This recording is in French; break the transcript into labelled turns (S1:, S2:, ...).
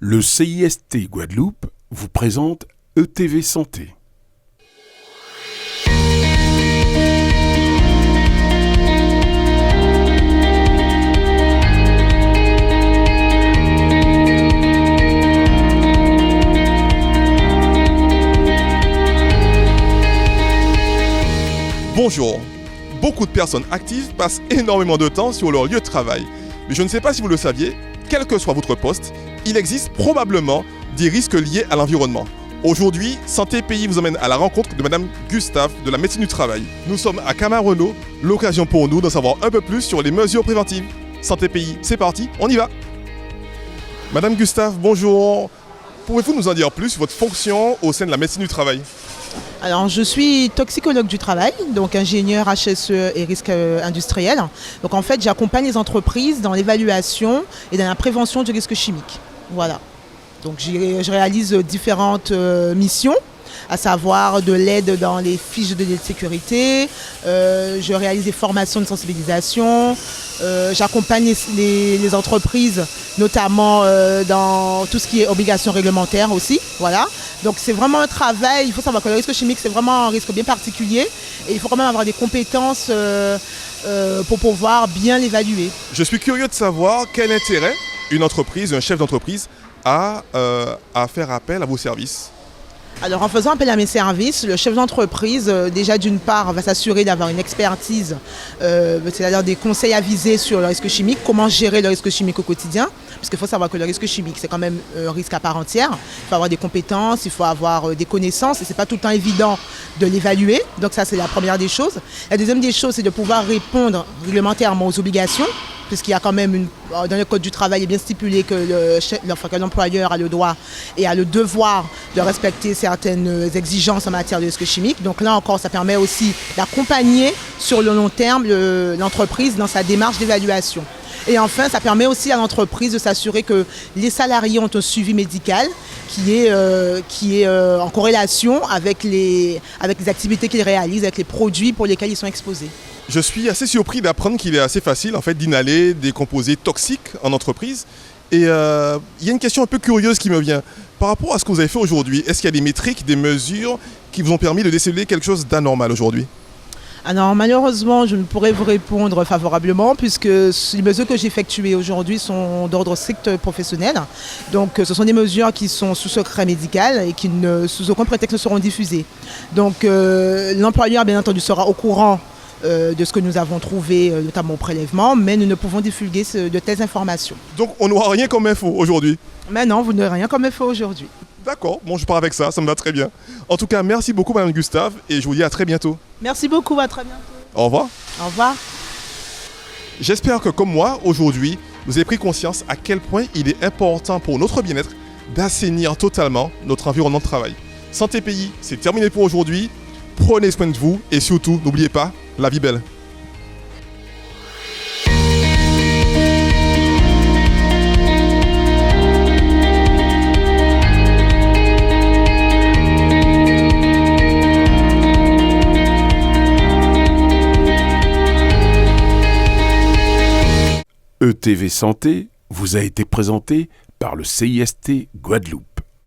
S1: Le CIST Guadeloupe vous présente ETV Santé.
S2: Bonjour. Beaucoup de personnes actives passent énormément de temps sur leur lieu de travail. Mais je ne sais pas si vous le saviez, quel que soit votre poste, il existe probablement des risques liés à l'environnement. Aujourd'hui, Santé Pays vous emmène à la rencontre de Madame Gustave de la médecine du travail. Nous sommes à Camar-Renault, l'occasion pour nous d'en savoir un peu plus sur les mesures préventives. Santé Pays, c'est parti, on y va. Madame Gustave, bonjour. Pouvez-vous nous en dire plus sur votre fonction au sein de la médecine du travail ?
S3: Alors, je suis toxicologue du travail, donc ingénieur HSE et risque industriel. Donc en fait, j'accompagne les entreprises dans l'évaluation et dans la prévention du risque chimique. Voilà. Donc je réalise différentes missions, à savoir de l'aide dans les fiches de sécurité, je réalise des formations de sensibilisation, j'accompagne les entreprises, notamment dans tout ce qui est obligations réglementaires aussi. Voilà. Donc c'est vraiment un travail, il faut savoir que le risque chimique c'est vraiment un risque bien particulier et il faut quand même avoir des compétences pour pouvoir bien l'évaluer.
S2: Je suis curieux de savoir quel intérêt une entreprise, un chef d'entreprise a à faire appel à vos services.
S3: Alors en faisant appel à mes services, le chef d'entreprise, déjà d'une part, va s'assurer d'avoir une expertise, c'est-à-dire des conseils avisés sur le risque chimique, comment gérer le risque chimique au quotidien, parce qu'il faut savoir que le risque chimique, c'est quand même un risque à part entière. Il faut avoir des compétences, il faut avoir des connaissances, et ce n'est pas tout le temps évident de l'évaluer. Donc ça, c'est la première des choses. La deuxième des choses, c'est de pouvoir répondre réglementairement aux obligations, puisqu'il y a quand même dans le code du travail, il est bien stipulé que l'employeur a le droit et a le devoir de respecter certaines exigences en matière de risque chimique. Donc là encore, ça permet aussi d'accompagner sur le long terme l'entreprise dans sa démarche d'évaluation. Et enfin, ça permet aussi à l'entreprise de s'assurer que les salariés ont un suivi médical qui est en corrélation avec les activités qu'ils réalisent, avec les produits pour lesquels ils sont exposés.
S2: Je suis assez surpris d'apprendre qu'il est assez facile en fait, d'inhaler des composés toxiques en entreprise. Et il y a une question un peu curieuse qui me vient. Par rapport à ce que vous avez fait aujourd'hui, est-ce qu'il y a des métriques, des mesures qui vous ont permis de déceler quelque chose d'anormal aujourd'hui ?
S3: Alors malheureusement, je ne pourrais vous répondre favorablement puisque les mesures que j'ai effectuées aujourd'hui sont d'ordre strict professionnel. Donc ce sont des mesures qui sont sous secret médical et qui sous aucun prétexte ne seront diffusées. Donc l'employeur bien entendu sera au courant de ce que nous avons trouvé, notamment au prélèvement, mais nous ne pouvons divulguer de telles informations.
S2: Donc on n'aura rien comme info aujourd'hui ?
S3: Mais non, vous n'aurez rien comme info aujourd'hui.
S2: D'accord, bon je pars avec ça me va très bien. En tout cas, merci beaucoup Madame Gustave et je vous dis à très bientôt.
S3: Merci beaucoup, à très bientôt.
S2: Au revoir.
S3: Au revoir.
S2: J'espère que comme moi, aujourd'hui, vous avez pris conscience à quel point il est important pour notre bien-être d'assainir totalement notre environnement de travail. Santé Pays, c'est terminé pour aujourd'hui. Prenez soin de vous et surtout, n'oubliez pas, la vie belle.
S1: ETV Santé vous a été présenté par le CIST Guadeloupe.